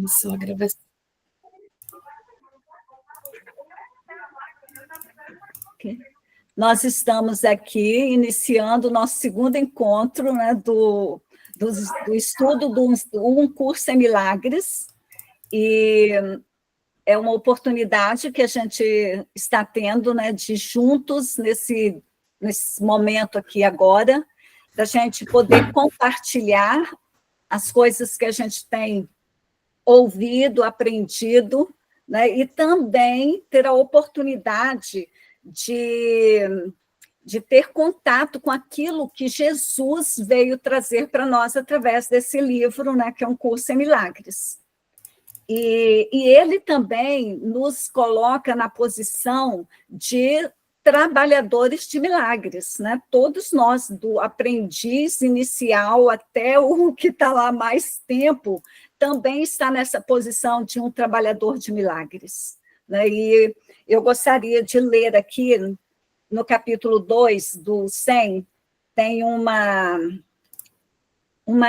Começou a gravação. Okay. Nós estamos aqui iniciando o nosso segundo encontro, né, do estudo do Um Curso em Milagres, e é uma oportunidade que a gente está tendo, né, de juntos, nesse momento aqui agora, da gente poder compartilhar as coisas que a gente tem ouvido, aprendido, né, e também ter a oportunidade de ter contato com aquilo que Jesus veio trazer para nós através desse livro, né, que é Um Curso em Milagres. E ele também nos coloca na posição de trabalhadores de milagres, né? Todos nós, do aprendiz inicial até o que está lá há mais tempo, também está nessa posição de um trabalhador de milagres, né? E eu gostaria de ler aqui, no capítulo 2 do 100, tem uma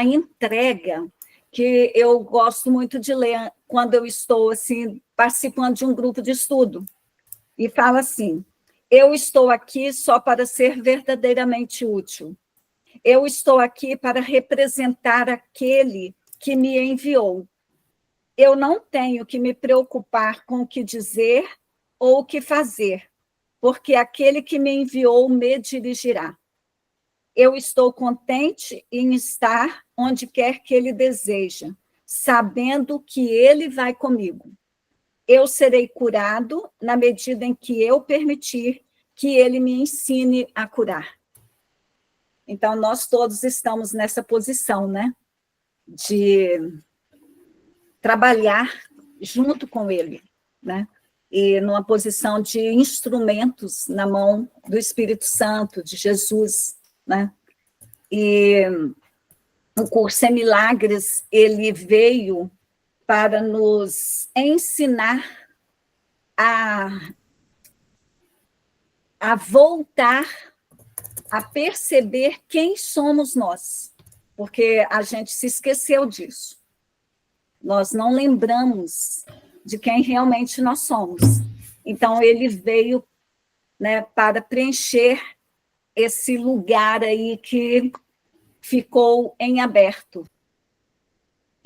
entrega que eu gosto muito de ler quando eu estou assim, participando de um grupo de estudo, e fala assim: eu estou aqui só para ser verdadeiramente útil. Eu estou aqui para representar aquele que me enviou. Eu não tenho que me preocupar com o que dizer ou o que fazer, porque aquele que me enviou me dirigirá. Eu estou contente em estar onde quer que ele deseja, sabendo que ele vai comigo. Eu serei curado na medida em que eu permitir que ele me ensine a curar. Então, nós todos estamos nessa posição, né? De trabalhar junto com ele, né? E numa posição de instrumentos na mão do Espírito Santo, de Jesus, né? E o Curso em Milagres, ele veio para nos ensinar a voltar a perceber quem somos nós, porque a gente se esqueceu disso. Nós não lembramos de quem realmente nós somos. Então, ele veio, né, para preencher esse lugar aí que ficou em aberto.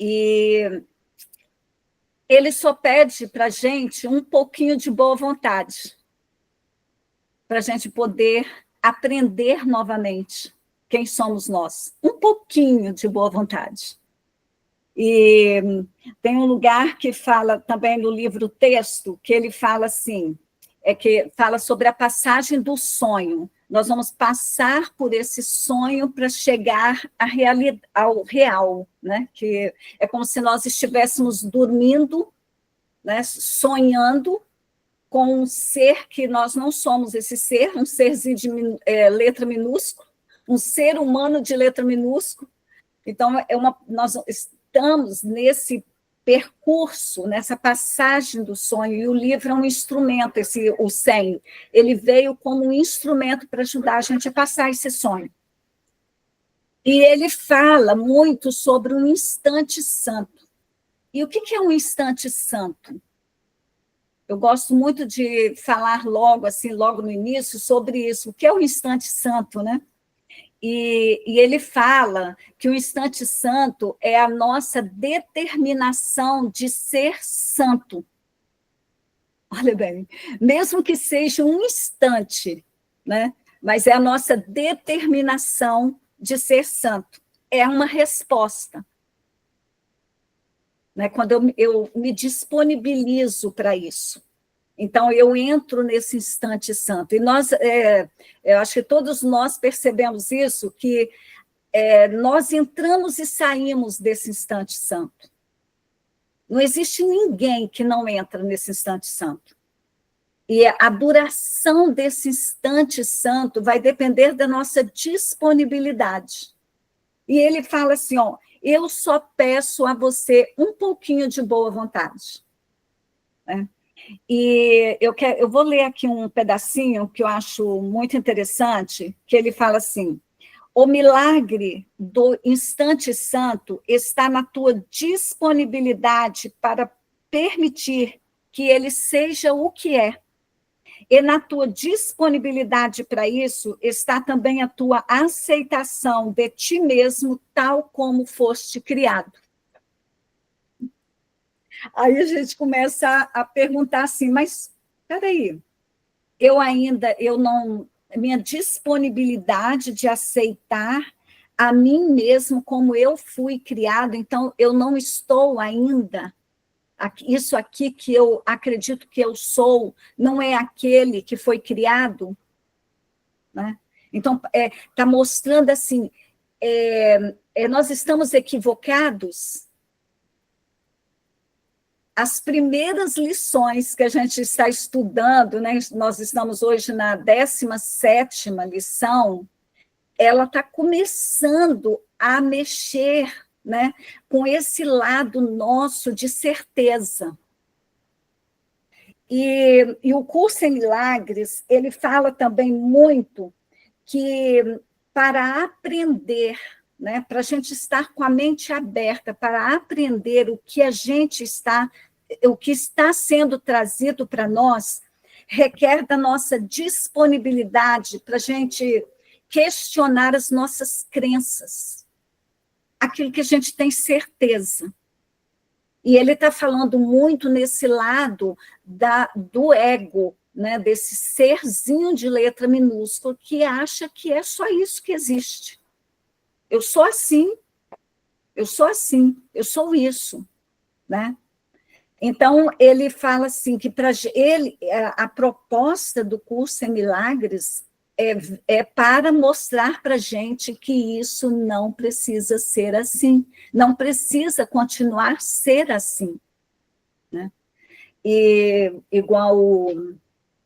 E ele só pede para a gente um pouquinho de boa vontade, para a gente poder aprender novamente quem somos nós. Um pouquinho de boa vontade. E tem um lugar que fala também no livro Texto, que ele fala assim, que fala sobre a passagem do sonho. Nós vamos passar por esse sonho para chegar ao real, né? Que é como se nós estivéssemos dormindo, né? Sonhando com um ser que nós não somos esse ser, um serzinho de letra minúscula, um ser humano de letra minúscula. Então, nós estamos nesse percurso, nessa passagem do sonho, e o livro é um instrumento, o 100, ele veio como um instrumento para ajudar a gente a passar esse sonho. E ele fala muito sobre um instante santo. E o que é um instante santo? Eu gosto muito de falar logo no início, sobre isso. O que é o instante santo, né? E ele fala que o instante santo é a nossa determinação de ser santo. Olha bem, mesmo que seja um instante, né? Mas é a nossa determinação de ser santo. É uma resposta. Né? Quando eu me disponibilizo para isso. Então, eu entro nesse instante santo. E eu acho que todos nós percebemos isso, que nós entramos e saímos desse instante santo. Não existe ninguém que não entra nesse instante santo. E a duração desse instante santo vai depender da nossa disponibilidade. E ele fala assim, ó, eu só peço a você um pouquinho de boa vontade. Né? E eu vou ler aqui um pedacinho que eu acho muito interessante, que ele fala assim: O milagre do instante santo está na tua disponibilidade para permitir que ele seja o que é. E na tua disponibilidade para isso está também a tua aceitação de ti mesmo, tal como foste criado. Aí a gente começa a perguntar assim, mas espera aí, eu não, minha disponibilidade de aceitar a mim mesmo como eu fui criado, então eu não estou ainda, isso aqui que eu acredito que eu sou, não é aquele que foi criado, né? Então, está mostrando assim, nós estamos equivocados. As primeiras lições que a gente está estudando, né, nós estamos hoje na 17ª lição, ela está começando a mexer, né, com esse lado nosso de certeza. E o Curso em Milagres, ele fala também muito que para aprender, né, para a gente estar com a mente aberta, para aprender o que o que está sendo trazido para nós, requer da nossa disponibilidade para a gente questionar as nossas crenças, aquilo que a gente tem certeza. E ele está falando muito nesse lado do ego, né, desse serzinho de letra minúscula que acha que é só isso que existe. Eu sou assim, eu sou assim, eu sou isso, né? Então, ele fala assim, que para ele, a proposta do curso em Milagres é para mostrar para a gente que isso não precisa ser assim, não precisa continuar ser assim, né? E igual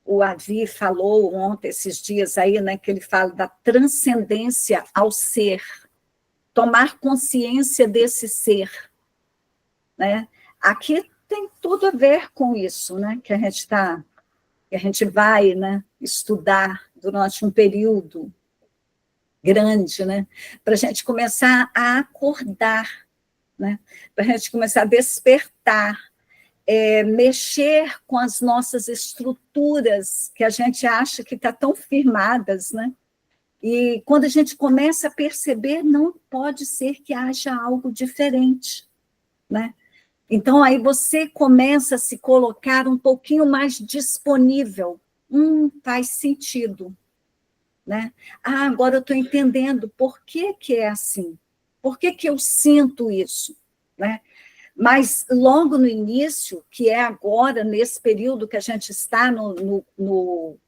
o Avi falou ontem, esses dias aí, né, que ele fala da transcendência ao ser, tomar consciência desse ser, né? Aqui tem tudo a ver com isso, né, que a gente vai, né, estudar durante um período grande, né, para a gente começar a acordar, né, para a gente começar a despertar, mexer com as nossas estruturas que a gente acha que está tão firmadas, né? E quando a gente começa a perceber, não pode ser que haja algo diferente, né? Então, aí você começa a se colocar um pouquinho mais disponível. Faz sentido, né? Agora eu estou entendendo por que é assim. Por que eu sinto isso, né? Mas logo no início, que é agora, nesse período que a gente está no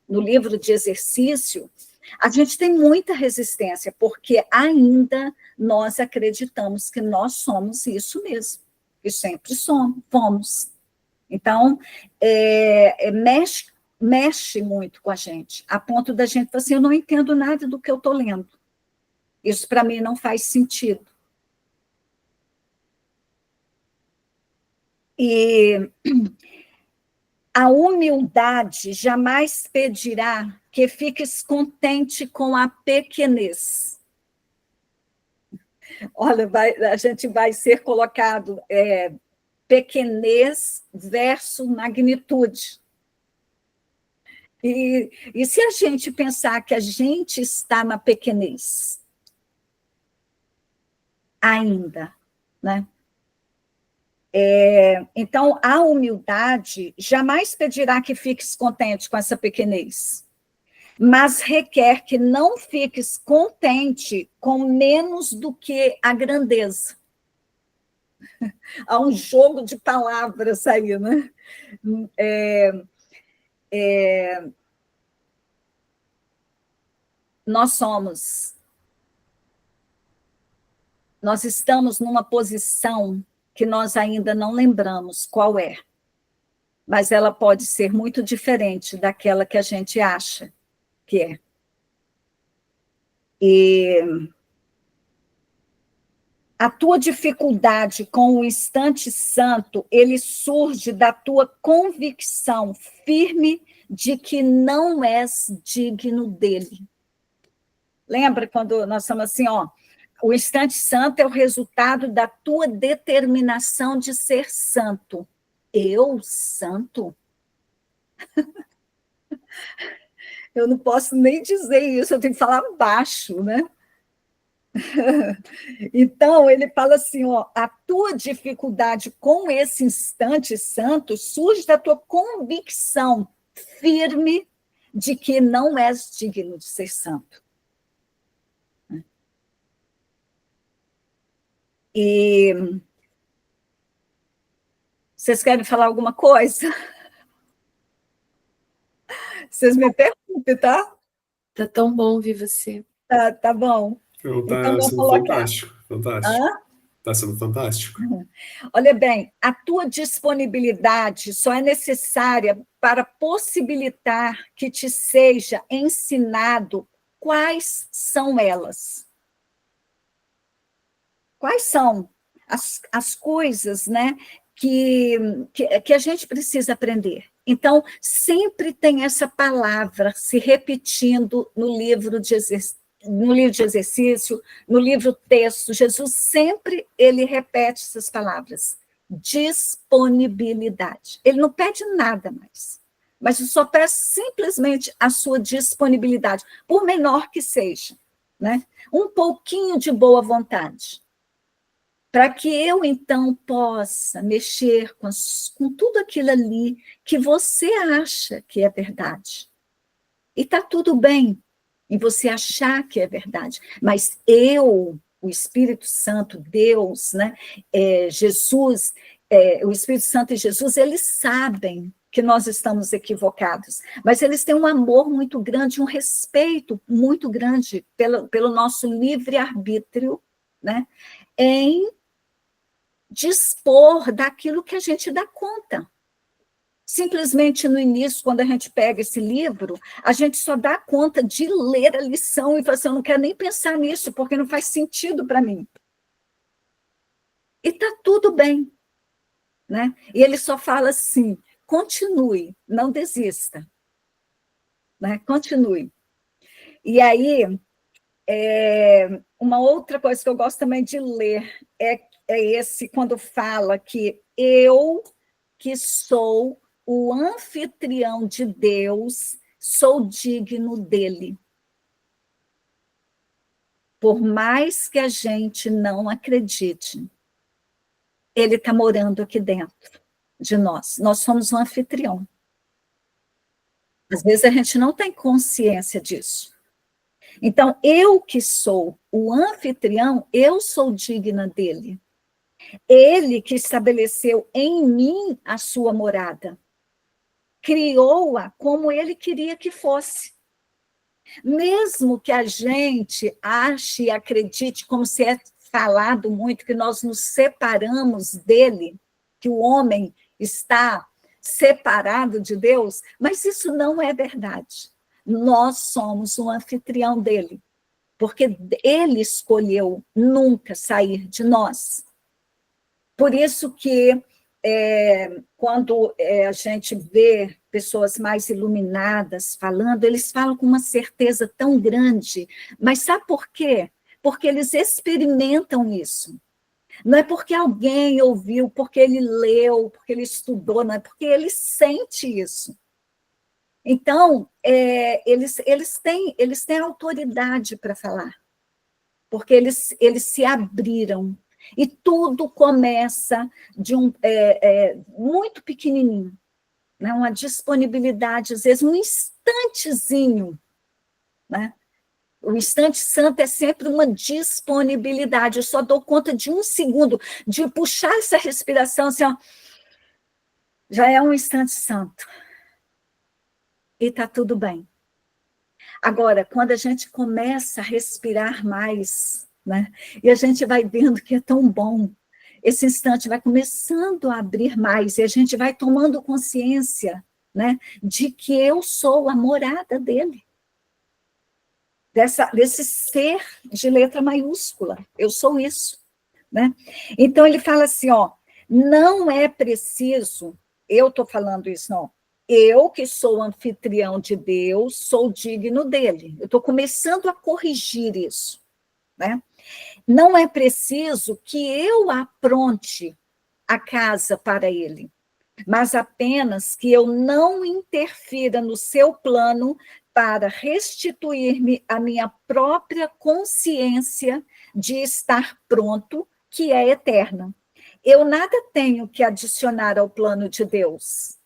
livro de exercício, a gente tem muita resistência, porque ainda nós acreditamos que nós somos isso mesmo, e sempre fomos. Então, mexe muito com a gente, a ponto da gente falar assim, eu não entendo nada do que eu estou lendo. Isso, para mim, não faz sentido. E a humildade jamais pedirá que fiques contente com a pequenez. Olha, a gente vai ser colocado pequenez versus magnitude. E se a gente pensar que a gente está na pequenez ainda, né? Então, a humildade jamais pedirá que fiques contente com essa pequenez, mas requer que não fiques contente com menos do que a grandeza. Há um jogo de palavras aí, né? Nós estamos numa posição que nós ainda não lembramos qual é, mas ela pode ser muito diferente daquela que a gente acha que é. E a tua dificuldade com o instante santo, ele surge da tua convicção firme de que não és digno dele. Lembra quando nós estamos assim, ó, o instante santo é o resultado da tua determinação de ser santo. Eu, santo? Eu não posso nem dizer isso, eu tenho que falar baixo, né? Então, ele fala assim, ó, a tua dificuldade com esse instante santo surge da tua convicção firme de que não és digno de ser santo. E vocês querem falar alguma coisa? Vocês me perguntem, tá? Tá tão bom ouvir você. Tá bom. Não, Então, tá vou sendo colocar. fantástico, fantástico. Hã? Tá sendo fantástico. Olha bem, a tua disponibilidade só é necessária para possibilitar que te seja ensinado quais são elas. Quais são as coisas, né, que a gente precisa aprender. Então, sempre tem essa palavra se repetindo no livro de exercício, no livro texto. Jesus sempre ele repete essas palavras. Disponibilidade. Ele não pede nada mais, mas só pede simplesmente a sua disponibilidade, por menor que seja, né? Um pouquinho de boa vontade, para que eu, então, possa mexer com tudo aquilo ali que você acha que é verdade. E está tudo bem em você achar que é verdade, mas eu, o Espírito Santo, Deus, né, Jesus, o Espírito Santo e Jesus, eles sabem que nós estamos equivocados, mas eles têm um amor muito grande, um respeito muito grande pelo nosso livre-arbítrio, né, em dispor daquilo que a gente dá conta. Simplesmente no início, quando a gente pega esse livro, a gente só dá conta de ler a lição e fala assim, eu não quero nem pensar nisso, porque não faz sentido para mim. E está tudo bem, né? E ele só fala assim, continue, não desista, né? Continue. E aí, uma outra coisa que eu gosto também de ler é esse, quando fala que eu, que sou o anfitrião de Deus, sou digno dele. Por mais que a gente não acredite, ele está morando aqui dentro de nós. Nós somos um anfitrião. Às vezes a gente não tem consciência disso. Então, eu que sou o anfitrião, eu sou digna dele. Ele que estabeleceu em mim a sua morada. Criou-a como ele queria que fosse. Mesmo que a gente ache e acredite, como se é falado muito, que nós nos separamos dele, que o homem está separado de Deus, mas isso não é verdade. Nós somos o anfitrião dele, porque ele escolheu nunca sair de nós. Por isso que, quando a gente vê pessoas mais iluminadas falando, eles falam com uma certeza tão grande, mas sabe por quê? Porque eles experimentam isso. Não é porque alguém ouviu, porque ele leu, porque ele estudou, não é porque ele sente isso. Então, eles têm autoridade para falar, porque eles se abriram. E tudo começa de muito pequenininho, né? Uma disponibilidade, às vezes um instantezinho, né? O instante santo é sempre uma disponibilidade. Eu só dou conta de um segundo, de puxar essa respiração, assim, ó, já é um instante santo. E está tudo bem. Agora, quando a gente começa a respirar mais, né, e a gente vai vendo que é tão bom, esse instante vai começando a abrir mais, e a gente vai tomando consciência, né, de que eu sou a morada dele. Desse ser de letra maiúscula, eu sou isso, né? Então ele fala assim, ó, não é preciso, eu estou falando isso, não, Eu, que sou anfitrião de Deus, sou digno dele. Eu estou começando a corrigir isso, né? Não é preciso que eu apronte a casa para ele, mas apenas que eu não interfira no seu plano para restituir-me a minha própria consciência de estar pronto, que é eterna. Eu nada tenho que adicionar ao plano de Deus,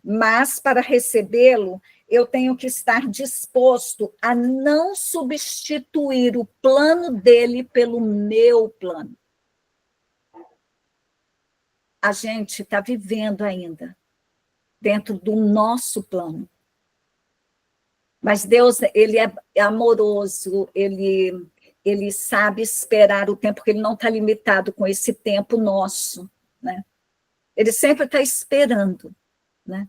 mas para recebê-lo, eu tenho que estar disposto a não substituir o plano dele pelo meu plano. A gente está vivendo ainda dentro do nosso plano. Mas Deus, ele é amoroso, ele sabe esperar o tempo, porque ele não está limitado com esse tempo nosso, né? Ele sempre está esperando, né?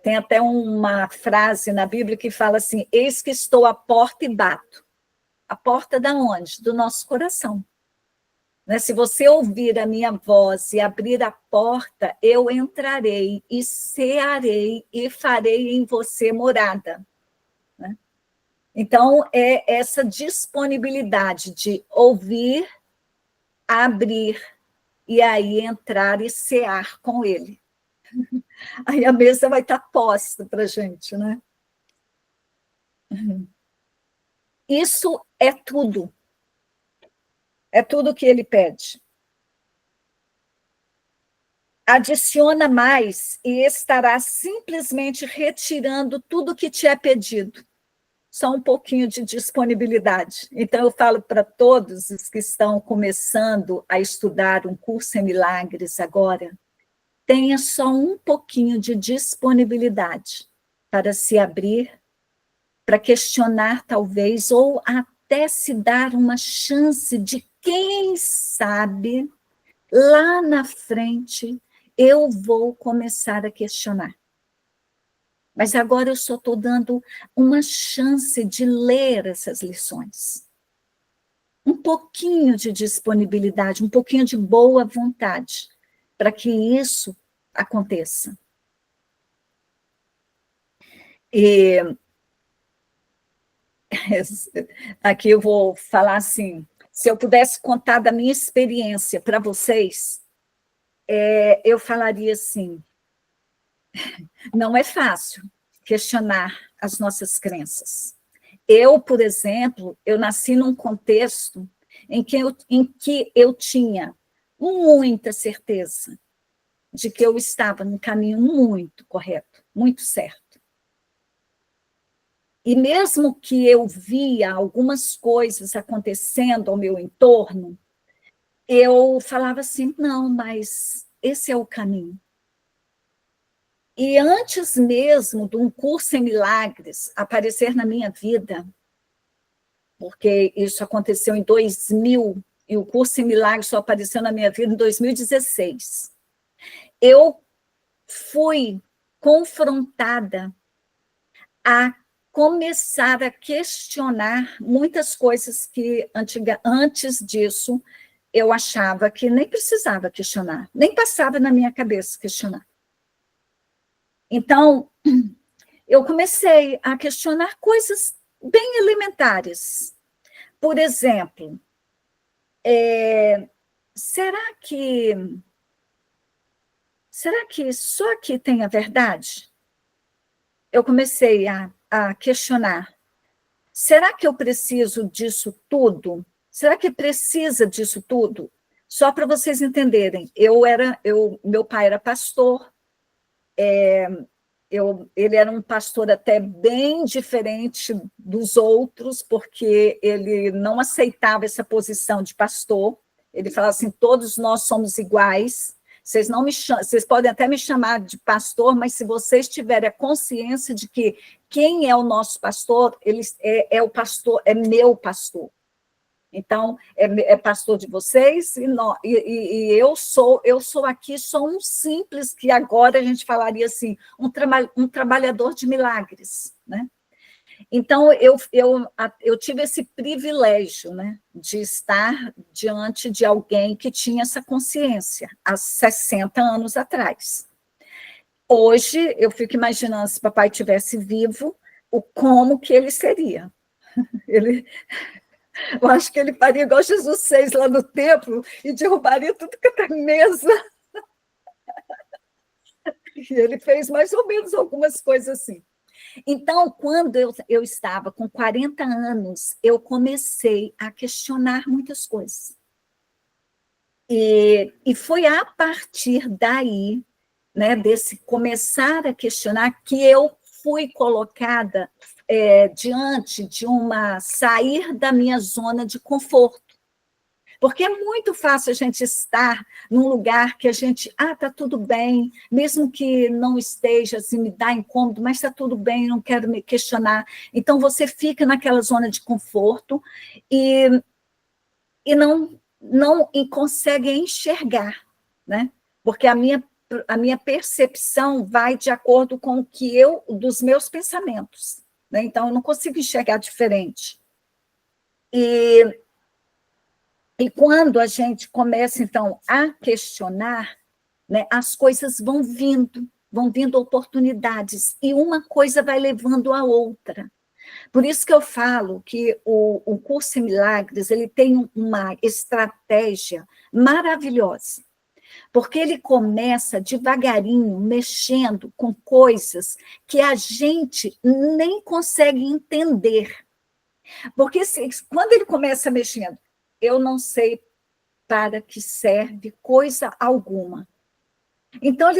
Tem até uma frase na Bíblia que fala assim: eis que estou à porta e bato. A porta da onde? Do nosso coração. Né? Se você ouvir a minha voz e abrir a porta, eu entrarei e cearei e farei em você morada. Né? Então, é essa disponibilidade de ouvir, abrir e aí entrar e cear com ele. Aí a mesa vai estar posta para a gente, né? Isso é tudo. É tudo que ele pede. Adiciona mais e estará simplesmente retirando tudo que te é pedido. Só um pouquinho de disponibilidade. Então, eu falo para todos os que estão começando a estudar um curso em milagres agora, tenha só um pouquinho de disponibilidade para se abrir, para questionar talvez, ou até se dar uma chance de, quem sabe, lá na frente, eu vou começar a questionar. Mas agora eu só estou dando uma chance de ler essas lições. Um pouquinho de disponibilidade, um pouquinho de boa vontade, para que isso aconteça. E aqui eu vou falar assim, se eu pudesse contar da minha experiência para vocês, eu falaria assim, não é fácil questionar as nossas crenças. Eu, por exemplo, eu nasci num contexto em que eu tinha muita certeza de que eu estava num caminho muito correto, muito certo. E mesmo que eu via algumas coisas acontecendo ao meu entorno, eu falava assim, não, mas esse é o caminho. E antes mesmo de um curso em milagres aparecer na minha vida, porque isso aconteceu em 2000, e o curso em milagres só apareceu na minha vida em 2016, eu fui confrontada a começar a questionar muitas coisas que antes disso eu achava que nem precisava questionar, nem passava na minha cabeça questionar. Então, eu comecei a questionar coisas bem elementares. Por exemplo, será que só aqui tem a verdade? Eu comecei a questionar. Será que eu preciso disso tudo? Será que precisa disso tudo? Só para vocês entenderem, meu pai era pastor, ele era um pastor até bem diferente dos outros, porque ele não aceitava essa posição de pastor. Ele falava assim, todos nós somos iguais, vocês podem até me chamar de pastor, mas se vocês tiverem a consciência de que quem é o nosso pastor, ele é o pastor, é meu pastor. Então, é pastor de vocês, e eu sou aqui só um simples, que agora a gente falaria assim, um trabalhador de milagres, né? Então, eu tive esse privilégio, né, de estar diante de alguém que tinha essa consciência, há 60 anos atrás. Hoje, eu fico imaginando, se papai estivesse vivo, como que ele seria. Eu acho que ele faria igual Jesus fez lá no templo e derrubaria tudo que está em mesa. E ele fez mais ou menos algumas coisas assim. Então, quando eu estava com 40 anos, eu comecei a questionar muitas coisas. E foi a partir daí, né, desse começar a questionar, que eu fui colocada diante de sair da minha zona de conforto. Porque é muito fácil a gente estar num lugar que a gente, está tudo bem, mesmo que não esteja, assim, me dá incômodo, mas está tudo bem, não quero me questionar. Então, você fica naquela zona de conforto e não consegue enxergar, né? Porque a minha percepção vai de acordo com dos meus pensamentos, né? Então, eu não consigo enxergar diferente. E quando a gente começa, então, a questionar, né, as coisas vão vindo oportunidades, e uma coisa vai levando a outra. Por isso que eu falo que o Curso em Milagres ele tem uma estratégia maravilhosa, porque ele começa devagarinho, mexendo com coisas que a gente nem consegue entender. Porque quando ele começa mexendo, eu não sei para que serve coisa alguma. Então,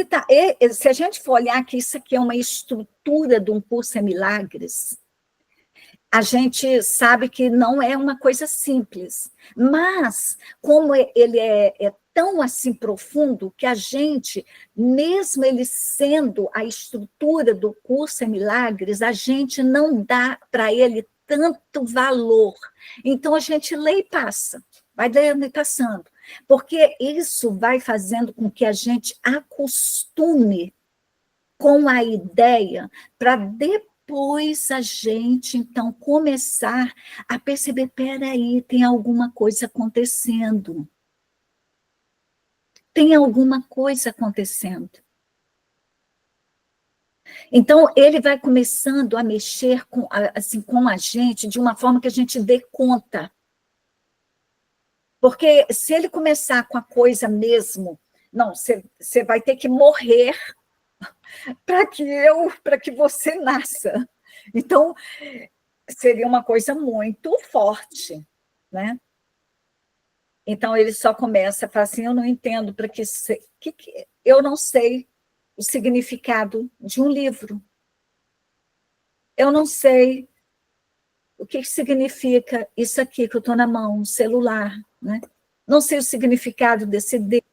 se a gente for olhar que isso aqui é uma estrutura de um curso em milagres, a gente sabe que não é uma coisa simples, mas como ele é tão assim profundo que a gente, mesmo ele sendo a estrutura do curso em milagres, a gente não dá para ele tanto valor. Então, a gente lê e passa, vai lendo e passando, porque isso vai fazendo com que a gente acostume com a ideia para depois a gente, então, começar a perceber, peraí, tem alguma coisa acontecendo. Tem alguma coisa acontecendo. Então, ele vai começando a mexer com a gente de uma forma que a gente dê conta. Porque se ele começar com a coisa mesmo, não, você vai ter que morrer para que você nasça. Então, seria uma coisa muito forte, né? Então, ele só começa a falar assim, eu não entendo para eu não sei o significado de um livro. Eu não sei o que significa isso aqui que eu estou na mão, um celular, né? Não sei o significado desse dedo,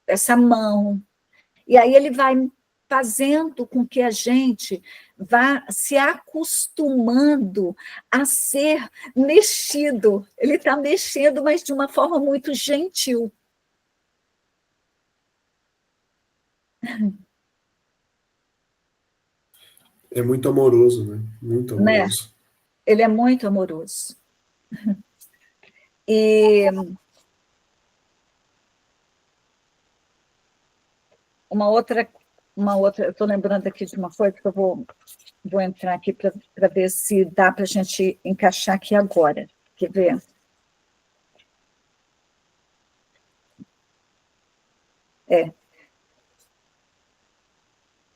dessa mão. E aí ele vai fazendo com que a gente vá se acostumando a ser mexido. Ele está mexendo, mas de uma forma muito gentil. É muito amoroso, né? Muito Né? amoroso. Ele é muito amoroso. E uma outra, eu estou lembrando aqui de uma coisa que eu vou entrar aqui para ver se dá para a gente encaixar aqui agora. Quer ver?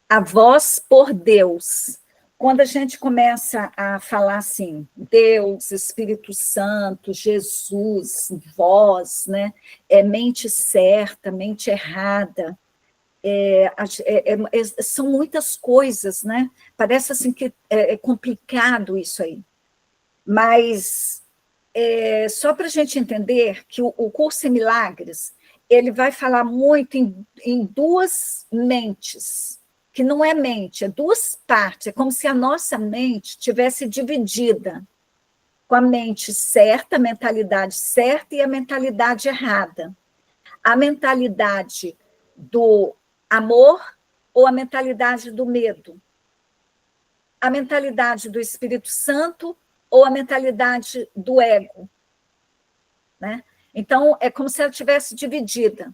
A voz por Deus. Quando a gente começa a falar assim, Deus, Espírito Santo, Jesus, voz, né? Mente certa, mente errada, são muitas coisas, né? Parece assim que é complicado isso aí. Mas só para a gente entender que o curso em milagres, ele vai falar muito em duas mentes, que não é mente, é duas partes, é como se a nossa mente tivesse dividida, com a mente certa, a mentalidade certa e a mentalidade errada. A mentalidade do amor ou a mentalidade do medo? A mentalidade do Espírito Santo ou a mentalidade do ego? Né? Então, é como se ela tivesse dividida.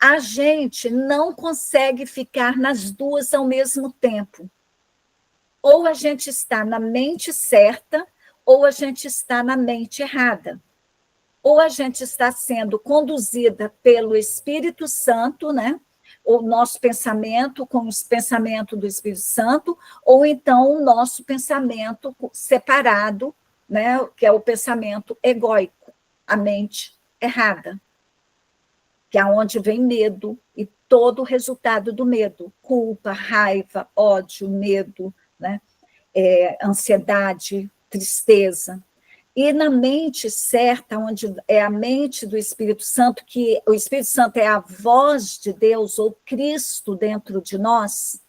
a gente não consegue ficar nas duas ao mesmo tempo. Ou a gente está na mente certa, ou a gente está na mente errada. Ou a gente está sendo conduzida pelo Espírito Santo, né? O nosso pensamento com o pensamento do Espírito Santo, ou então o nosso pensamento separado, né? Que é o pensamento egóico, a mente errada, que é onde vem medo e todo o resultado do medo, culpa, raiva, ódio, medo, né? Ansiedade, tristeza. E na mente certa, onde é a mente do Espírito Santo, que o Espírito Santo é a voz de Deus, ou Cristo dentro de nós,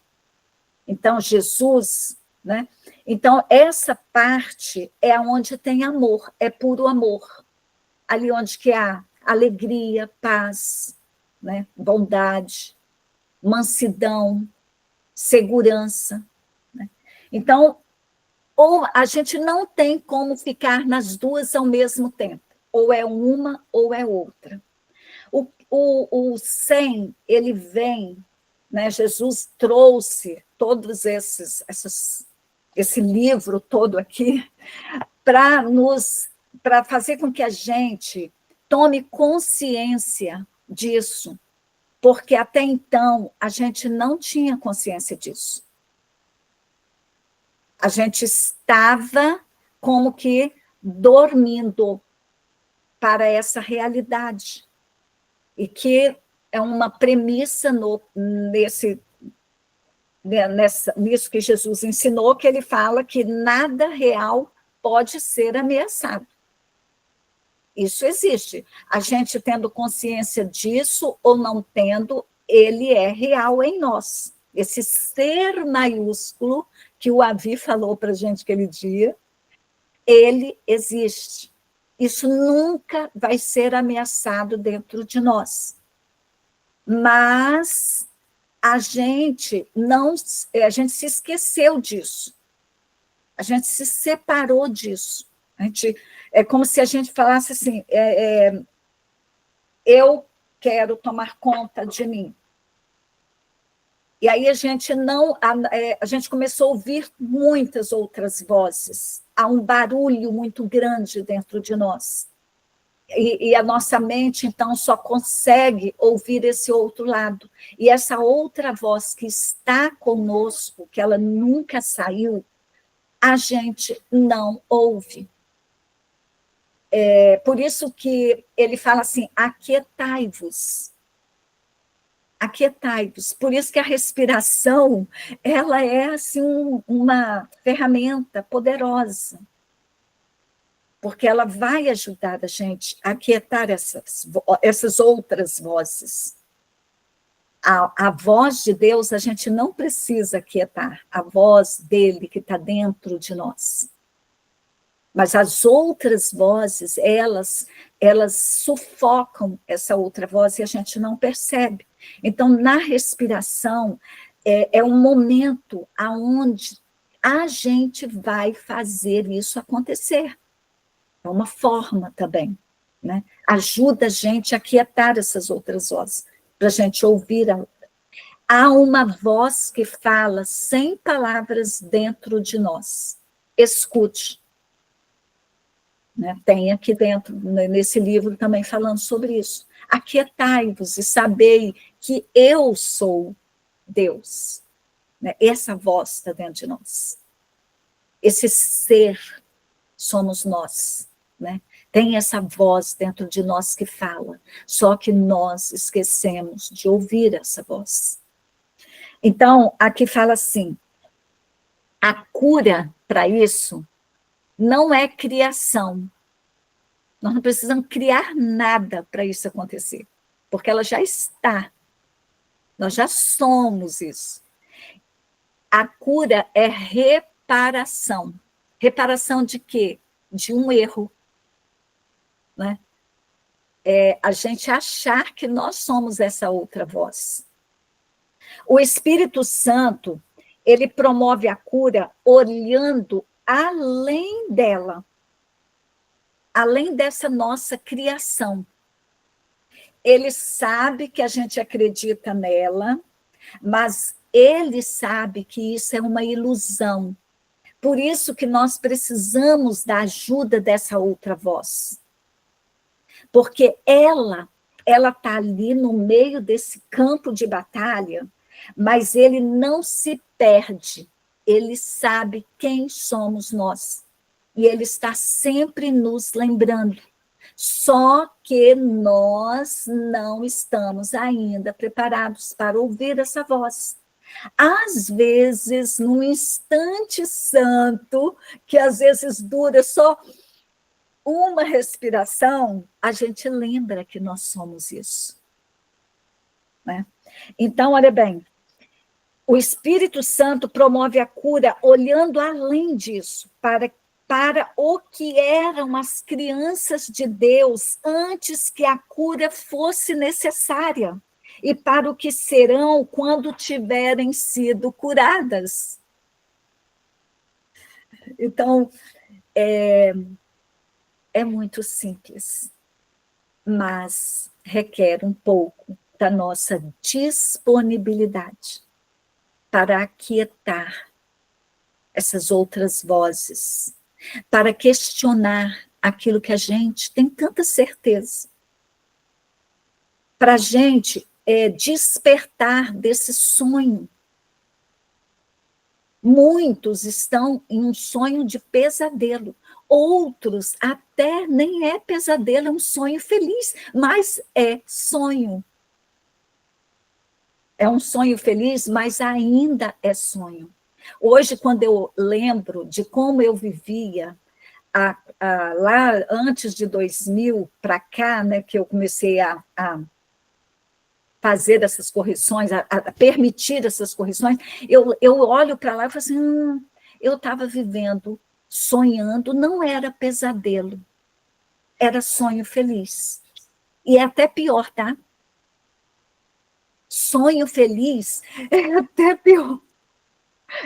então Jesus, né? Então, essa parte é onde tem amor, é puro amor. Ali onde que há alegria, paz, né? Bondade, mansidão, segurança. Né? Então, ou a gente não tem como ficar nas duas ao mesmo tempo. Ou é uma ou é outra. O 100, ele vem, né? Jesus trouxe todos esse livro todo aqui para fazer com que a gente tome consciência disso, porque até então a gente não tinha consciência disso. A gente estava como que dormindo para essa realidade. E que é uma premissa nisso que Jesus ensinou, que ele fala que nada real pode ser ameaçado. Isso existe. A gente tendo consciência disso ou não tendo, ele é real em nós. Esse ser maiúsculo que o Avi falou para a gente aquele dia, ele existe. Isso nunca vai ser ameaçado dentro de nós. Mas a gente se esqueceu disso. A gente se separou disso. É como se a gente falasse assim, eu quero tomar conta de mim. E aí a gente começou a ouvir muitas outras vozes. Há um barulho muito grande dentro de nós. E a nossa mente, então, só consegue ouvir esse outro lado. E essa outra voz que está conosco, que ela nunca saiu, a gente não ouve. Por isso que ele fala assim, aquietai-vos. Aquietai-vos. Por isso que a respiração, ela é assim uma ferramenta poderosa, porque ela vai ajudar a gente a aquietar essas outras vozes. A voz de Deus a gente não precisa aquietar, a voz dele que está dentro de nós. Mas as outras vozes, elas sufocam essa outra voz e a gente não percebe. Então, na respiração, é um momento onde a gente vai fazer isso acontecer. É uma forma também, né? Ajuda a gente a aquietar essas outras vozes, para a gente ouvir a outra. Há uma voz que fala sem palavras dentro de nós. Escute. Né? Tem aqui dentro, nesse livro também falando sobre isso. Aquietai-vos e sabei que eu sou Deus. Né? Essa voz está dentro de nós. Esse ser somos nós. Né? Tem essa voz dentro de nós que fala, só que nós esquecemos de ouvir essa voz. Então, aqui fala assim, a cura para isso não é criação. Nós não precisamos criar nada para isso acontecer, porque ela já está. Nós já somos isso. A cura é reparação. Reparação de quê? De um erro. Né? A gente achar que nós somos essa outra voz. O Espírito Santo, ele promove a cura olhando além dela, além dessa nossa criação. Ele sabe que a gente acredita nela, mas ele sabe que isso é uma ilusão. Por isso que nós precisamos da ajuda dessa outra voz. Porque ela está ali no meio desse campo de batalha, mas ele não se perde. Ele sabe quem somos nós. E ele está sempre nos lembrando. Só que nós não estamos ainda preparados para ouvir essa voz. Às vezes, num instante santo, que às vezes dura só uma respiração, a gente lembra que nós somos isso. Né? Então, olha bem, o Espírito Santo promove a cura olhando além disso, para o que eram as crianças de Deus antes que a cura fosse necessária, e para o que serão quando tiverem sido curadas. Então, é muito simples, mas requer um pouco da nossa disponibilidade para aquietar essas outras vozes, para questionar aquilo que a gente tem tanta certeza, para a gente despertar desse sonho. Muitos estão em um sonho de pesadelo, outros até nem é pesadelo, é um sonho feliz, mas é sonho. É um sonho feliz, mas ainda é sonho. Hoje, quando eu lembro de como eu vivia lá antes de 2000 para cá, né, que eu comecei a fazer essas correções, a permitir essas correções, eu olho para lá e falo assim, eu estava vivendo, sonhando, não era pesadelo, era sonho feliz. E é até pior, tá? Sonho feliz é até pior.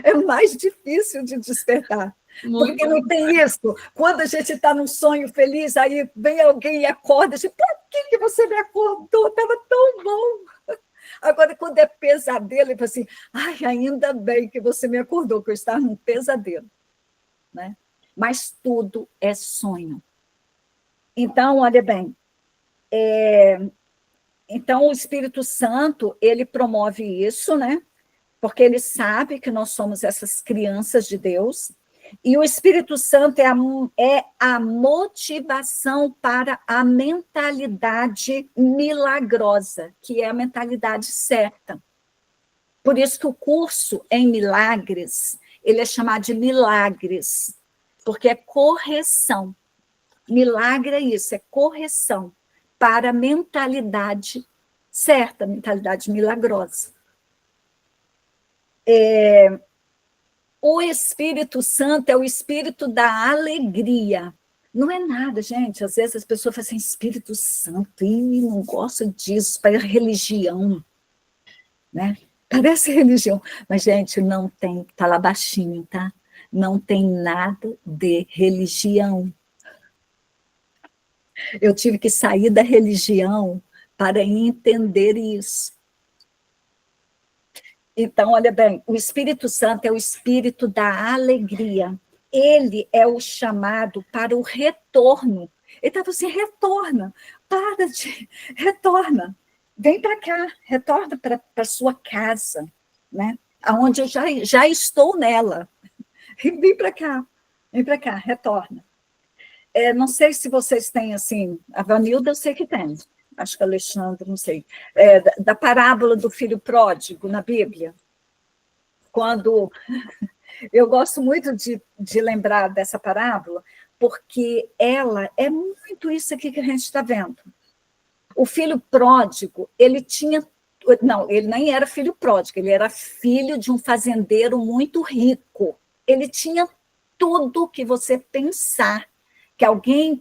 É mais difícil de despertar. Porque não tem isso. Quando a gente está num sonho feliz, aí vem alguém e acorda, a gente, por que você me acordou? Estava tão bom. Agora, quando é pesadelo, ele fala assim, ai, ainda bem que você me acordou, que eu estava num pesadelo. Né? Mas tudo é sonho. Então, olha bem, então o Espírito Santo, ele promove isso, né? Porque ele sabe que nós somos essas crianças de Deus, e o Espírito Santo é a motivação para a mentalidade milagrosa, que é a mentalidade certa. Por isso que o curso em milagres, ele é chamado de milagres, porque é correção. Milagre é isso, é correção para a mentalidade certa, a mentalidade milagrosa. O Espírito Santo é o espírito da alegria. Não é nada, gente. Às vezes as pessoas falam assim, Espírito Santo, não gosto disso, parece religião. Né? Parece religião. Mas, gente, não tem, está lá baixinho, tá? Não tem nada de religião. Eu tive que sair da religião para entender isso. Então, olha bem, o Espírito Santo é o espírito da alegria. Ele é o chamado para o retorno. Ele estava assim, retorna, retorna. Vem para cá, retorna para a sua casa, né? Onde eu já estou nela. Vem para cá, retorna. Não sei se vocês têm, assim, a Vanilda eu sei que tem, acho que a Alexandre, não sei, da parábola do filho pródigo na Bíblia. Quando eu gosto muito de lembrar dessa parábola, porque ela é muito isso aqui que a gente está vendo. O filho pródigo, ele nem era filho pródigo, ele era filho de um fazendeiro muito rico. Ele tinha tudo que você pensar que alguém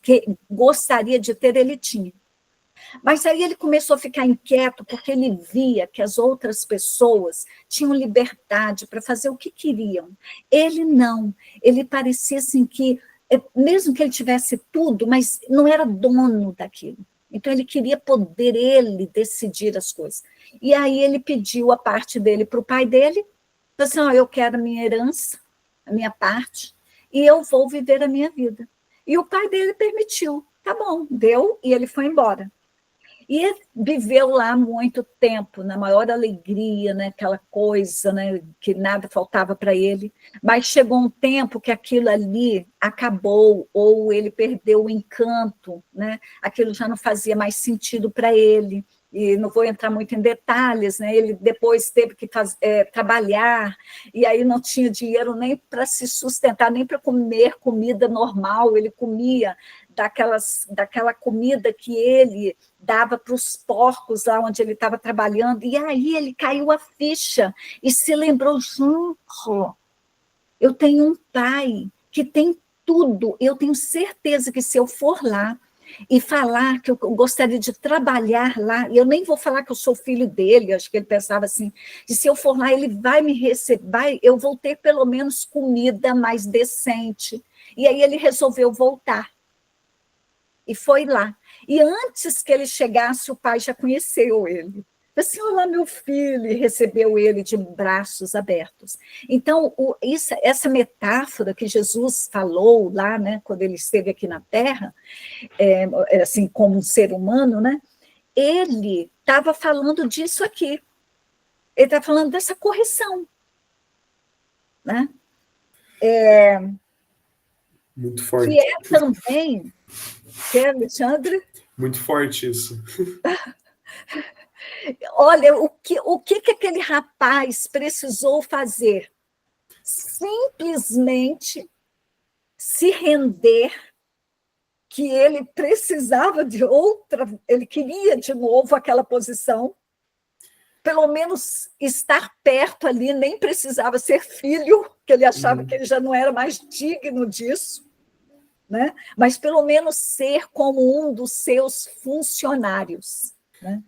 que gostaria de ter, ele tinha. Mas aí ele começou a ficar inquieto porque ele via que as outras pessoas tinham liberdade para fazer o que queriam. Ele não. Ele parecia assim que, mesmo que ele tivesse tudo, mas não era dono daquilo. Então, ele queria poder, ele, decidir as coisas. E aí ele pediu a parte dele para o pai dele, falou assim, eu quero a minha herança, a minha parte, e eu vou viver a minha vida. E o pai dele permitiu. Tá bom, deu, e ele foi embora. E ele viveu lá muito tempo, na maior alegria, né, aquela coisa, né, que nada faltava para ele. Mas chegou um tempo que aquilo ali acabou, ou ele perdeu o encanto, né? Aquilo já não fazia mais sentido para ele. E não vou entrar muito em detalhes, né? Ele depois teve que trabalhar, e aí não tinha dinheiro nem para se sustentar, nem para comer comida normal, ele comia daquela comida que ele dava para os porcos lá onde ele estava trabalhando, e aí ele caiu a ficha e se lembrou, eu tenho um pai que tem tudo, eu tenho certeza que se eu for lá e falar que eu gostaria de trabalhar lá, e eu nem vou falar que eu sou filho dele, acho que ele pensava assim, e se eu for lá, ele vai me receber, eu vou ter pelo menos comida mais decente. E aí ele resolveu voltar. E foi lá. E antes que ele chegasse, o pai já conheceu ele. Falei assim, olá, meu filho, e recebeu ele de braços abertos. Então, essa metáfora que Jesus falou lá, né, quando ele esteve aqui na Terra, assim, como um ser humano, né, ele estava falando disso aqui. Ele está falando dessa correção. Né? Muito forte. Que é também... Quer, Alexandre? Muito forte isso. Olha, o que aquele rapaz precisou fazer? Simplesmente se render, que ele precisava de outra, ele queria de novo aquela posição, pelo menos estar perto ali, nem precisava ser filho, que ele achava que ele já não era mais digno disso. Né? Mas pelo menos ser como um dos seus funcionários. Né?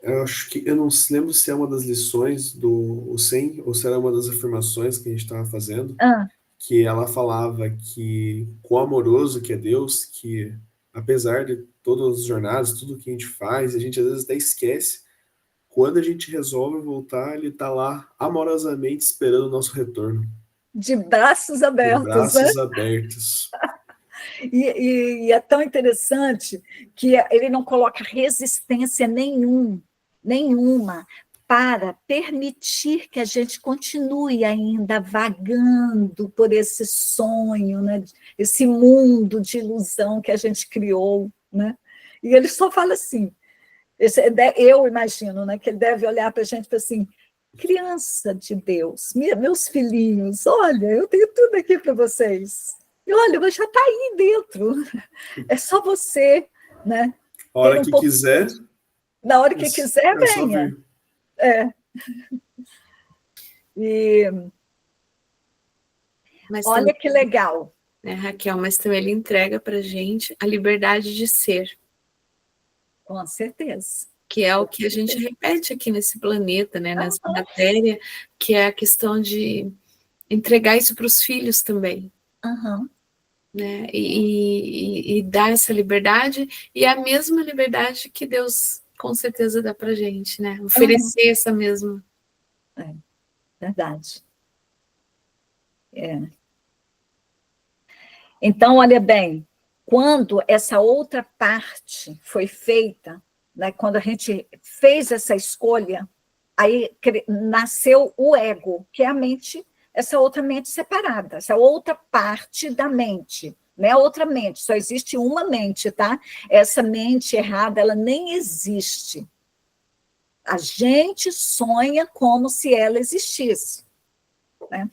Eu acho que, eu não lembro se é uma das lições do 100 ou se era uma das afirmações que a gente estava fazendo, que ela falava que quão amoroso que é Deus, que apesar de todas as jornadas, tudo que a gente faz, a gente às vezes até esquece, quando a gente resolve voltar, ele está lá amorosamente esperando o nosso retorno. De braços abertos. De braços né? abertos. E é tão interessante que ele não coloca resistência nenhuma para permitir que a gente continue ainda vagando por esse sonho, né? Esse mundo de ilusão que a gente criou. Né? E ele só fala assim, eu imagino, né, que ele deve olhar para a gente e falar assim, criança de Deus, meus filhinhos, olha, eu tenho tudo aqui para vocês. E olha, mas já está aí dentro. É só você, né? A hora que quiser. Na hora que quiser, venha. Mas olha também, que legal. Né, Raquel, mas também ele entrega para a gente a liberdade de ser. Com certeza. Que é o que a gente repete aqui nesse planeta, né, nessa matéria, que é a questão de entregar isso para os filhos também. Né? E dar essa liberdade, e a mesma liberdade que Deus com certeza dá para a gente, né? Oferecer essa mesma. Verdade. Então, olha bem, quando essa outra parte foi feita, né, quando a gente fez essa escolha, aí nasceu o ego, que é a mente, essa outra mente separada, essa outra parte da mente, não é outra mente, só existe uma mente, tá? Essa mente errada, ela nem existe. A gente sonha como se ela existisse. Né?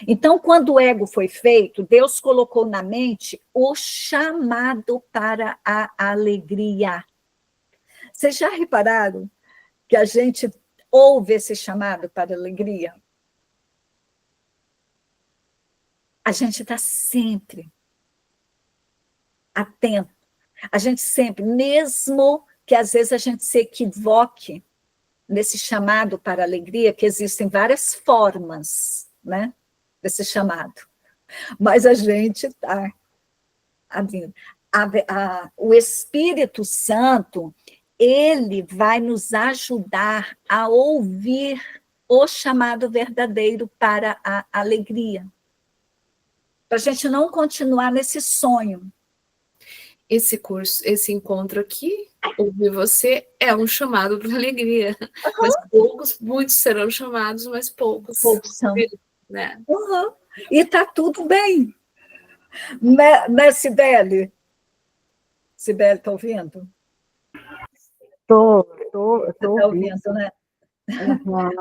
Então, quando o ego foi feito, Deus colocou na mente o chamado para a alegria. Vocês já repararam que a gente ouve esse chamado para a alegria? A gente está sempre atento. A gente sempre, mesmo que às vezes a gente se equivoque nesse chamado para a alegria, que existem várias formas, né, desse chamado. Mas a gente está abrindo. o Espírito Santo, ele vai nos ajudar a ouvir o chamado verdadeiro para a alegria. Para a gente não continuar nesse sonho. Esse curso, esse encontro aqui, ouvir você, é um chamado para alegria. Mas muitos serão chamados, mas poucos. Poucos são. Né? E está tudo bem. Né, Cibele? Cibele, está ouvindo? Estou ouvindo, né?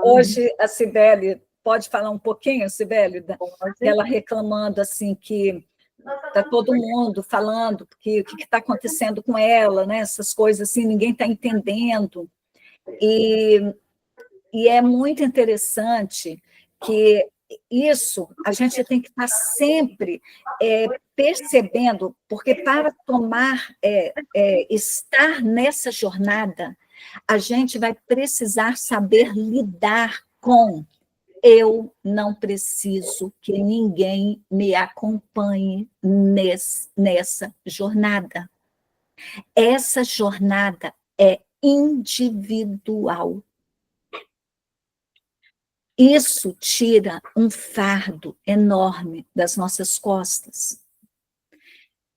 Hoje, a Cibele, pode falar um pouquinho, Cibele, ela reclamando assim que está todo mundo falando que o que está acontecendo com ela, né? Essas coisas assim, ninguém está entendendo. E é muito interessante que isso a gente tem que estar sempre percebendo, porque para estar nessa jornada, a gente vai precisar saber lidar com eu não preciso que ninguém me acompanhe nessa jornada. Essa jornada é individual. Isso tira um fardo enorme das nossas costas.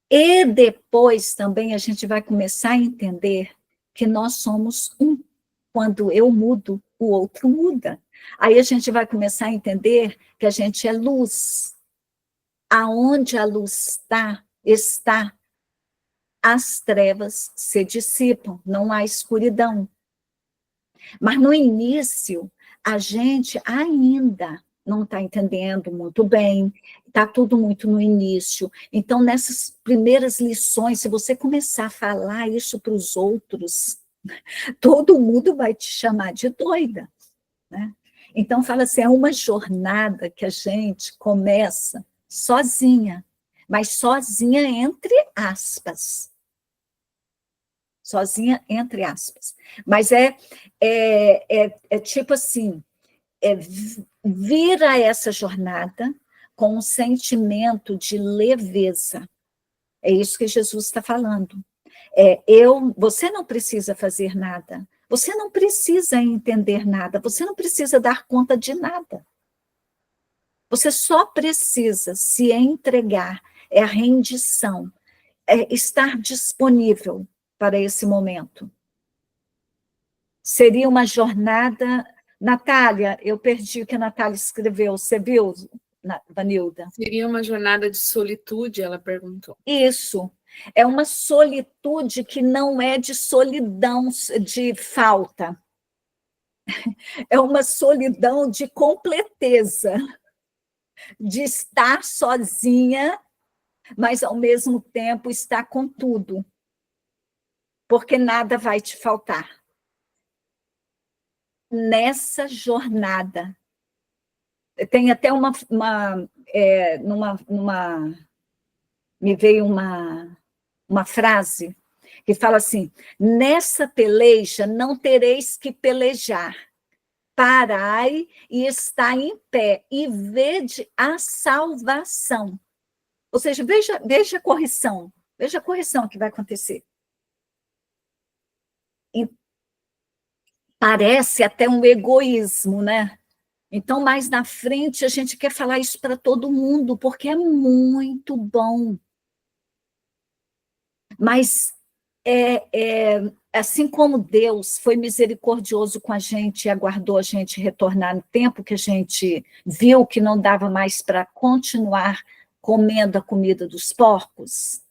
E depois também a gente vai começar a entender que nós somos um. Quando eu mudo, o outro muda. Aí a gente vai começar a entender que a gente é luz. Aonde a luz está, as trevas se dissipam, não há escuridão. Mas no início, a gente ainda não está entendendo muito bem, está tudo muito no início. Então, nessas primeiras lições, se você começar a falar isso para os outros, todo mundo vai te chamar de doida, né? Então, fala assim, é uma jornada que a gente começa sozinha, mas sozinha entre aspas. Sozinha entre aspas. Mas é tipo assim, vira essa jornada com um sentimento de leveza. É isso que Jesus está falando. Você não precisa fazer nada, você não precisa entender nada, você não precisa dar conta de nada. Você só precisa se entregar, a rendição, estar disponível para esse momento. Seria uma jornada... Natália, eu perdi o que a Natália escreveu, você viu, Vanilda? Seria uma jornada de solitude, ela perguntou. Isso. É uma solitude que não é de solidão, de falta. É uma solidão de completeza, de estar sozinha, mas, ao mesmo tempo, estar com tudo, porque nada vai te faltar. Nessa jornada, tem até me veio uma frase que fala assim, nessa peleja não tereis que pelejar, parai e está em pé, e vede a salvação. Ou seja, veja a correção que vai acontecer. E parece até um egoísmo, né? Então, mais na frente, a gente quer falar isso para todo mundo, porque é muito bom. Mas, assim como Deus foi misericordioso com a gente e aguardou a gente retornar no tempo que a gente viu que não dava mais para continuar comendo a comida dos porcos,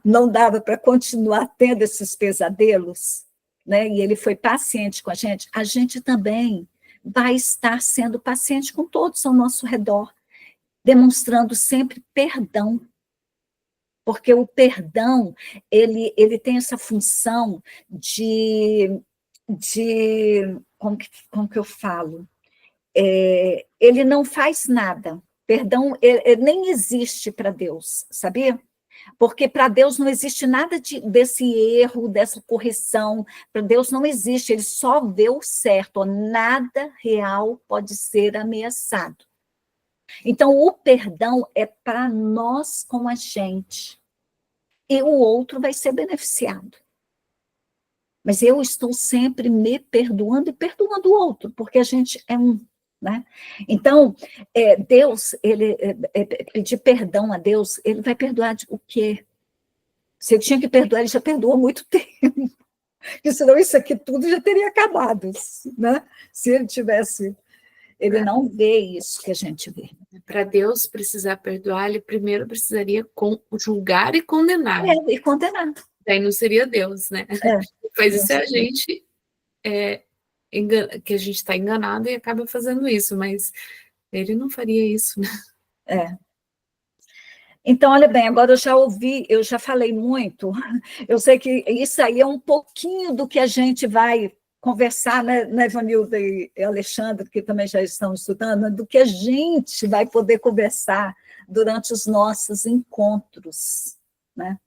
não dava para continuar tendo esses pesadelos, né? E ele foi paciente com a gente também vai estar sendo paciente com todos ao nosso redor, demonstrando sempre perdão. Porque o perdão, ele tem essa função de como que eu falo? Ele não faz nada. Perdão ele nem existe para Deus, sabia? Porque para Deus não existe nada desse erro, dessa correção. Para Deus não existe, ele só vê o certo. Nada real pode ser ameaçado. Então, o perdão é para nós com a gente. e o outro vai ser beneficiado. Mas eu estou sempre me perdoando e perdoando o outro, porque a gente é um, né? Então, Deus, pedir perdão a Deus, ele vai perdoar o quê? Se ele tinha que perdoar, ele já perdoou há muito tempo. Porque senão isso aqui tudo já teria acabado, né? Se ele tivesse... Ele não vê isso que a gente vê. Para Deus precisar perdoar, ele primeiro precisaria julgar e condenar. E condenar. Daí não seria Deus, né? Mas isso é a gente que a gente está enganado e acaba fazendo isso, mas ele não faria isso, né? Então, olha bem, agora eu já falei muito, eu sei que isso aí é um pouquinho do que a gente vai conversar, né, Ivanilda e Alexandre, que também já estão estudando, do que a gente vai poder conversar durante os nossos encontros, né?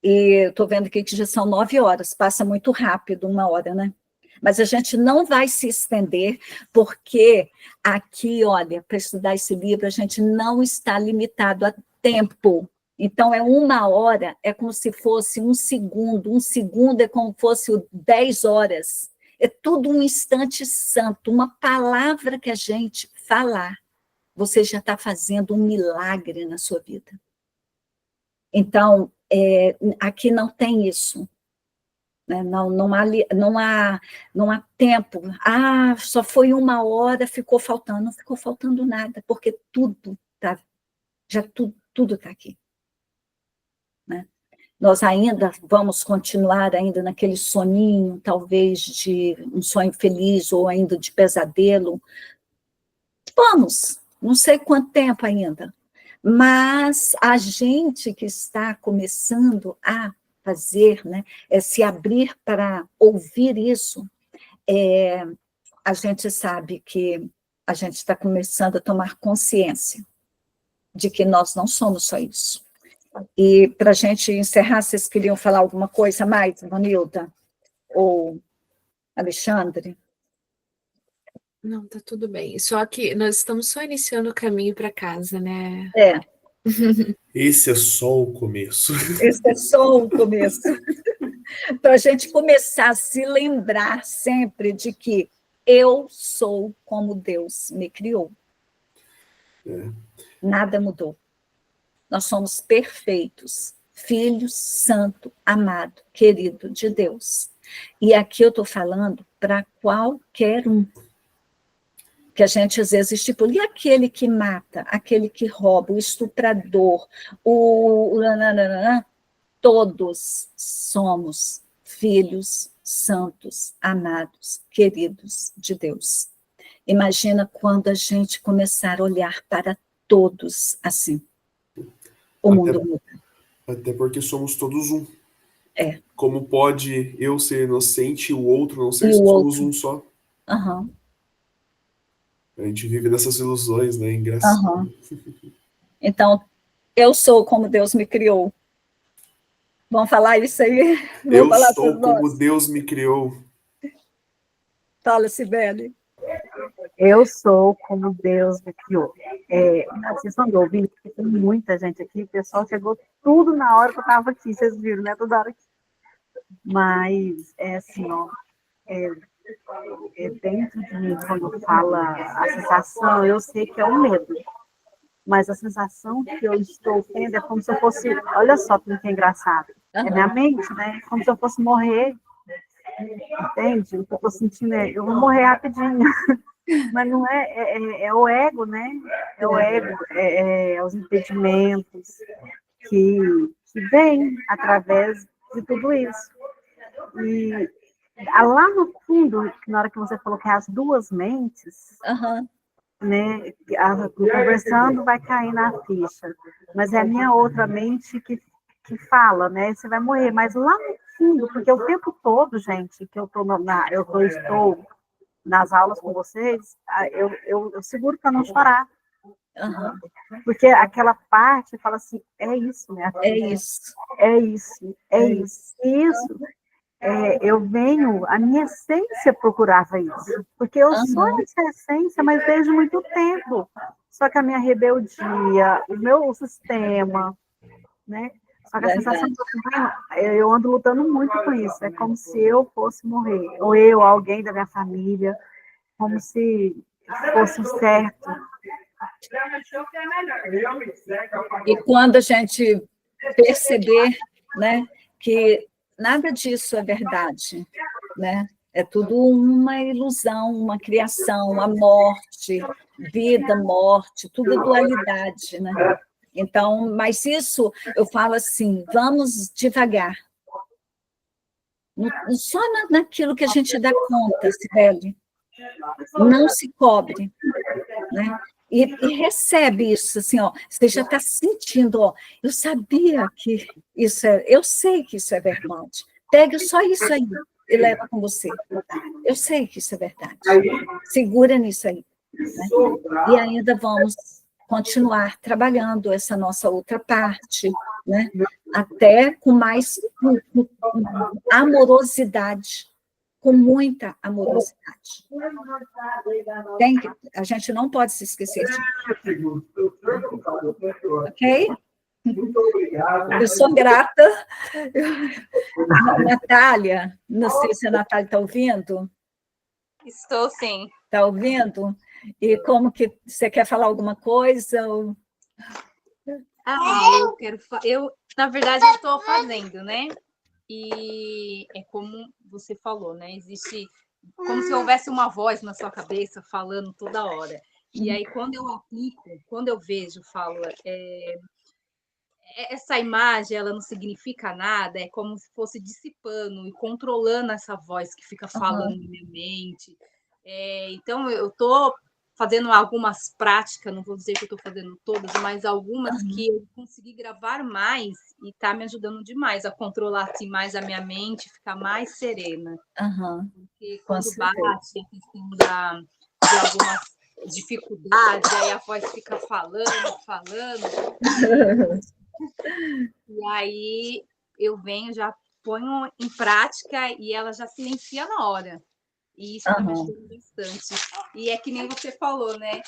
E estou vendo aqui que já são 9 horas, passa muito rápido, 1 hora, né? Mas a gente não vai se estender, porque aqui, olha, para estudar esse livro, a gente não está limitado a tempo. Então, 1 hora, é como se fosse 1 segundo é como se fosse 10 horas. É tudo um instante santo, uma palavra que a gente falar, você já está fazendo um milagre na sua vida. Então, aqui não tem isso. Né? Não há tempo. Só foi 1 hora, ficou faltando. Não ficou faltando nada, porque tudo está aqui. Né? Nós ainda vamos continuar ainda naquele soninho, talvez de um sonho feliz, ou ainda de pesadelo. Vamos, não sei quanto tempo ainda. Mas a gente que está começando a fazer, né, se abrir para ouvir isso, a gente sabe que a gente está começando a tomar consciência de que nós não somos só isso. E para a gente encerrar, vocês queriam falar alguma coisa mais, Vanilda? Ou Alexandre? Não, tá tudo bem. Só que nós estamos só iniciando o caminho para casa, né? Esse é só o começo. Esse é só o começo. Para a gente começar a se lembrar sempre de que eu sou como Deus me criou. Nada mudou. Nós somos perfeitos, filho santo, amado, querido de Deus. E aqui eu estou falando para qualquer um. Que a gente às vezes estipula, e aquele que mata, aquele que rouba, o estuprador, todos somos filhos santos, amados, queridos de Deus. Imagina quando a gente começar a olhar para todos assim. O mundo muda. Até porque somos todos um. Como pode eu ser inocente e o outro não ser? Somos um só. Uhum. A gente vive nessas ilusões, né? Engraçado. Então, eu sou como Deus me criou. Vamos falar isso aí? Eu sou como Deus me criou. Fala, Sibeli. Eu sou como Deus me criou. Vocês estão me ouvindo? Porque tem muita gente aqui. O pessoal chegou tudo na hora que eu estava aqui. Vocês viram, né? Toda hora aqui. Mas, assim, ó... dentro de mim, quando fala a sensação, eu sei que é um medo. Mas a sensação que eu estou tendo é como se eu fosse... Olha só como que é engraçado. É minha mente, né? Como se eu fosse morrer. Entende? O que eu estou sentindo eu vou morrer rapidinho. Mas não é o ego, né? É o ego, os impedimentos que vêm através de tudo isso. E lá no fundo, na hora que você falou que é as duas mentes, né, conversando vai cair na ficha, mas é a minha outra mente que fala, né, você vai morrer, mas lá no fundo, porque o tempo todo, gente, que eu estou nas aulas com vocês, eu seguro para não chorar. Porque aquela parte fala assim, é isso, né? É isso. Eu venho, a minha essência procurava isso, porque eu sou essa essência, mas desde muito tempo. Só que a minha rebeldia, o meu sistema, né? Só que a sensação que eu ando lutando muito com isso. É como se eu fosse morrer. Ou eu, alguém da minha família. Como se fosse o certo. E quando a gente perceber, né, que nada disso é verdade, né? É tudo uma ilusão, uma criação, a morte, vida, morte, tudo é dualidade, né? Então, mas isso, eu falo assim, vamos devagar. Só naquilo que a gente dá conta, Cibele. Não se cobre, né? E recebe isso, assim, ó, você já está sentindo, ó, eu sabia que isso eu sei que isso é verdade. Pega só isso aí e leva com você. Eu sei que isso é verdade. Segura nisso aí. Né? E ainda vamos continuar trabalhando essa nossa outra parte, né? Até com mais amorosidade, com muita amorosidade. A gente não pode se esquecer disso. Ok? Muito obrigado. Eu sou grata. Natália, não sei se a Natália está ouvindo. Estou, sim. Está ouvindo? E como que você quer falar alguma coisa? Ou... Na verdade, eu estou fazendo, né? E é como você falou, né? Existe como se houvesse uma voz na sua cabeça falando toda hora. E aí, quando eu aplico, quando eu vejo, falo, essa imagem, ela não significa nada, é como se fosse dissipando e controlando essa voz que fica falando na minha mente. Então, eu estou fazendo algumas práticas, não vou dizer que eu estou fazendo todas, mas algumas que eu consegui gravar mais e está me ajudando demais a controlar assim, mais a minha mente, ficar mais serena. Porque quando bate a questão de algumas dificuldades, aí a voz fica falando. E aí eu venho, já ponho em prática e ela já silencia na hora. E isso está me ajudando bastante. E é que nem você falou, né?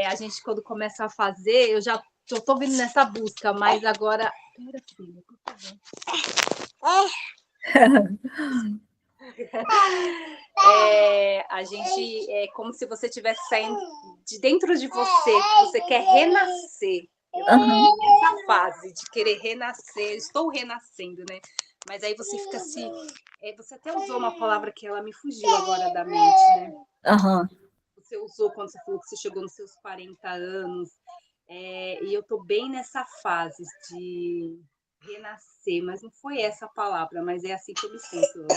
A gente, quando começa a fazer, eu já estou vindo nessa busca, mas agora... Pera, filha, por favor. A gente é como se você estivesse saindo de dentro de você quer renascer. Eu estou nessa fase de querer renascer, estou renascendo, né? Mas aí você fica assim... você até usou uma palavra que ela me fugiu agora da mente, né? Você usou quando você falou que você chegou nos seus 40 anos. E eu estou bem nessa fase de renascer, mas não foi essa a palavra, mas é assim que eu me sinto.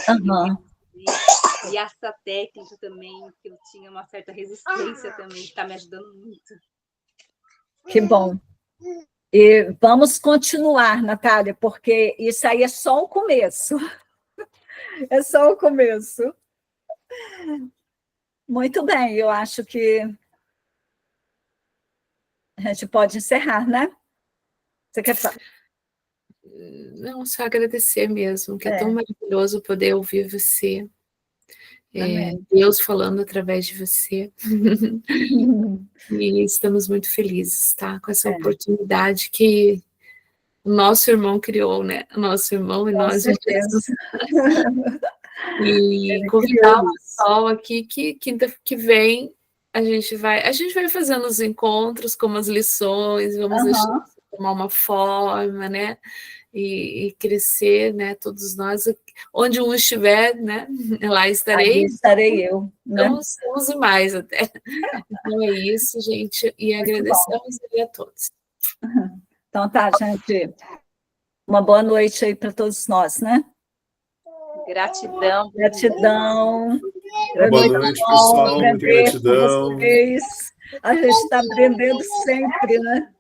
E essa técnica também, que eu tinha uma certa resistência também, que está me ajudando muito. Que bom. E vamos continuar, Natália, porque isso aí é só o começo. É só o começo. Muito bem, eu acho que a gente pode encerrar, né? Você quer falar? Não, só agradecer mesmo, que é tão maravilhoso poder ouvir você. Deus falando através de você. E estamos muito felizes, tá? Com essa oportunidade que o nosso irmão criou, né? O nosso irmão e nós. E convidar o pessoal aqui que quinta que vem a gente vai fazendo os encontros como as lições, vamos deixar tomar uma forma, né? E crescer, né? Todos nós, onde um estiver, né? Lá estarei. Aí estarei eu. Né? Então, somos mais até. Então é isso, gente. E agradecemos a todos. Então tá, gente. Uma boa noite aí para todos nós, né? Gratidão. Gratidão. Boa noite, pessoal. Muita gratidão. A gente está aprendendo sempre, né?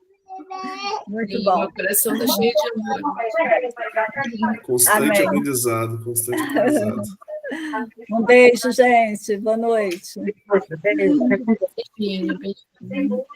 Muito bom. O coração está cheio de amor. Constante aprendizado, constante aprendizado. Um beijo, gente. Boa noite. Beijinho. Beijo.